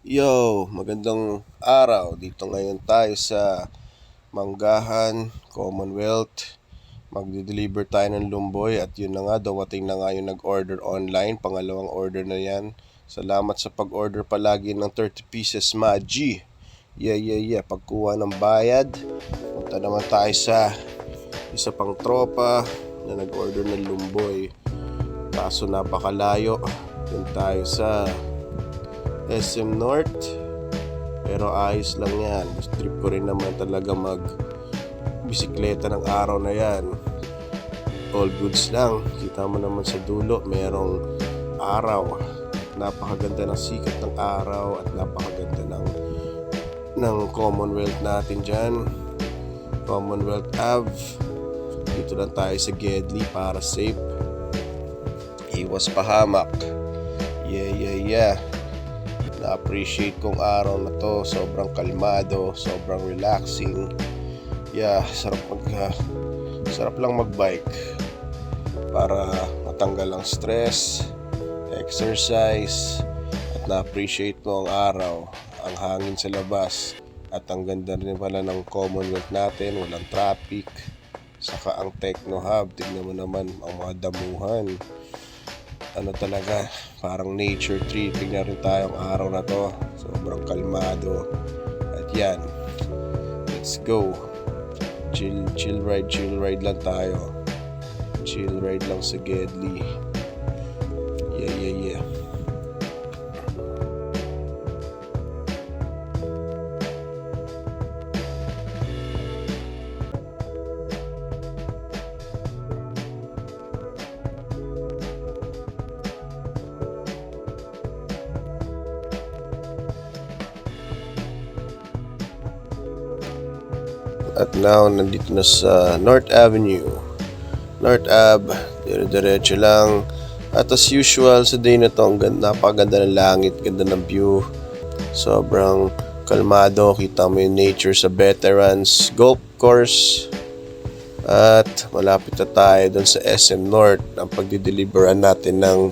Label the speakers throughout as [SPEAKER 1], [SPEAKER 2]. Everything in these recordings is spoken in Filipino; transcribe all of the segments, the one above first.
[SPEAKER 1] Yo, magandang araw. Dito ngayon tayo sa Manggahan, Commonwealth. Magde-deliver tayo ng lumboy at yun na nga, dumating na nga yung nag-order online. Pangalawang order na yan. Salamat sa pag-order palagi ng 30 pieces Maji. Yeah. Pagkuha ng bayad, punta naman tayo sa isa pang tropa na nag-order ng lumboy. Kaso napakalayo. Dun tayo sa SM North, pero ayos lang yan. Trip ko rin naman talaga mag bisikleta ng araw na yan. All goods lang. Kita mo naman sa dulo merong araw. Napakaganda ng sikat ng araw at napakaganda ng Commonwealth natin dyan. Commonwealth Ave. Dito lang tayo sa Gedli para safe. Iwas pahamak. Yeah. Na-appreciate kong araw na to. Sobrang kalmado, sobrang relaxing. Yeah, sarap lang magbike para matanggal ang stress, exercise, at na-appreciate mo ang araw, ang hangin sa labas, at ang ganda rin pala ng Commonwealth natin, walang traffic, saka ang Techno Hub. Tignan mo naman ang mga damuhan. Ano talaga, parang nature tripping na rin tayong araw na to. Sobrang kalmado. At yan, let's go. Chill ride lang tayo. Chill ride lang sa Gedli. Yeah. At now, nandito na sa North Avenue. North Ave, dire-diretso lang. At as usual, sa day na to, napakaganda ng langit, ganda ng view. Sobrang kalmado, kita mo yung nature sa Veterans Golf Course. At malapit na tayo dun sa SM North, ang pagdideliveran natin ng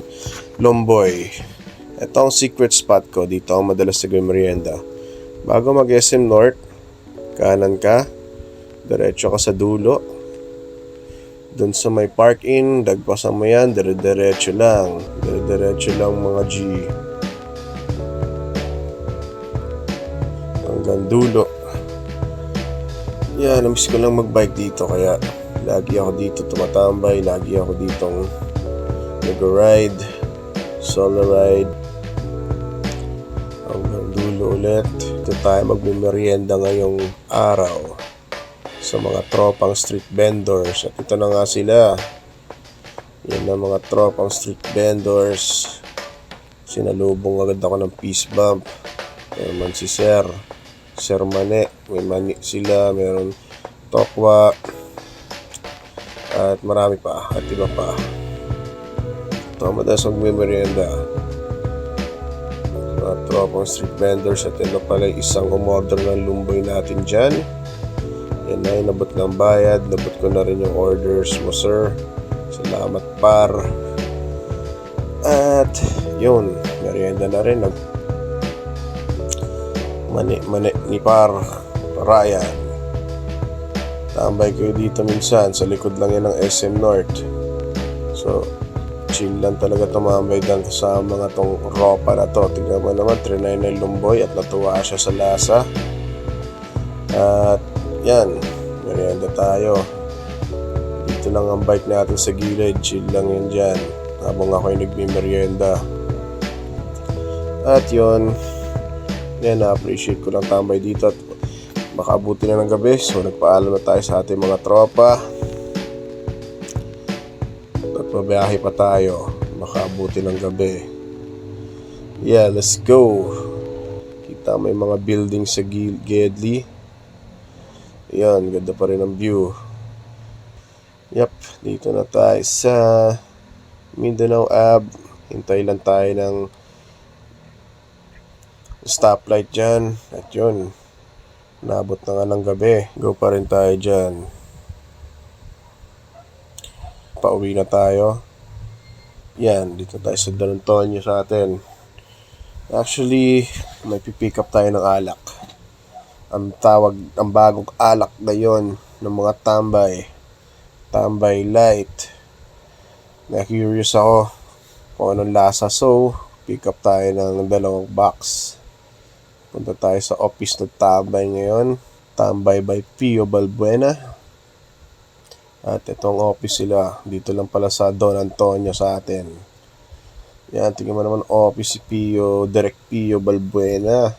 [SPEAKER 1] Lomboy. Ito ang secret spot ko, dito ako madalas nagmerienda. Bago mag SM North, kanan ka, diretso ka sa dulo. Doon sa may park-in, dagpasan mo yan, dire-diretso lang. Dire-diretso lang mga G. Hanggang dulo. Yan, namiss ko lang magbike dito, kaya lagi ako dito tumatambay, lagi ako ditong nag-ride, solo ride. Hanggang dulo ulit. Ito tayo magmimerienda ngayong araw sa mga tropang street vendors. At ito na nga sila. Yan ang mga tropang street vendors. Sinalubong agad ako ng peace bump. Meron si Sir Mane. May mani sila. Meron Tokwa. At marami pa. At iba pa. Ito madalas magmimerienda. Mga tropang street vendors. At ito pala isang umorder ng lumboy natin dyan. Yan na, inabot ng bayad. Nabot ko na rin yung orders mo, sir. Salamat, par. At yun, merienda na rin. Mani ni par Ryan. Tambay ko dito minsan. Sa likod lang yan ng SM North. So, chill lang talaga tumambay lang sa mga tong ropa na to. Tignan mo naman, trinay na lumboy at natuwa siya sa lasa. At yan, merienda tayo. Dito lang ang bike natin sa gilid. Chill lang yan dyan habang ako'y nagmimerienda. At yun, yan, na-appreciate ko lang tambay dito at makabuti na ng gabi. So nagpaalam na tayo sa ating mga tropa at mabiyahe pa tayo, makabuti ng gabi. Yeah, let's go. Kita may mga building sa Gedli. Yan, ganda pa rin ang view. Yep, dito na tayo sa Mindanao Ave. Hintay lang tayo ng stoplight dyan. At yun, nabot na nga ng gabi. Go pa rin tayo dyan. Pauwi na tayo. Yan, dito tayo sa Don Antonio sa atin. Actually, may pipick up tayo ng alak. Ang bagong alak ngayon ng mga tambay. Tambay Light. Na-curious ako kung anong lasa. So, pick up tayo ng 2 box. Punta tayo sa office ng Tambay ngayon. Tambay by Pio Balbuena. At itong office sila. Dito lang pala sa Don Antonio sa atin. Yan, tingnan mo naman office si Pio, Direct Pio Balbuena.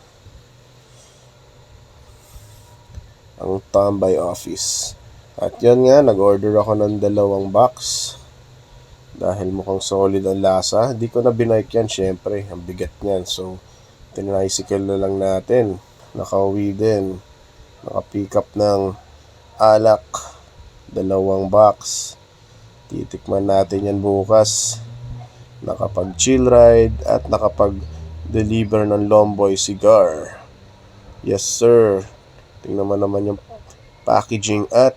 [SPEAKER 1] Ang Tambay office. At yan nga, nag-order ako ng 2 box. Dahil mukhang solid ang lasa. Di ko na binike yan, syempre. Ang bigat niyan. So, tinricycle na lang natin. Nakauwi din. Naka-pick up ng alak. 2 box. Titikman natin yan bukas. Nakapag-chill ride at nakapag-deliver ng Lomboy cigar. Yes, sir. Tingnan mo naman yung packaging at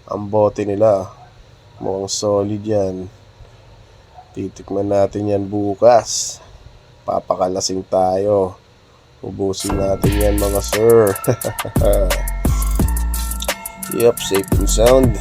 [SPEAKER 1] ang bote nila. Mukhang solid yan. Titikman natin yan bukas. Papakalasing tayo. Ubusin natin yan mga sir. Yep, safe and sound.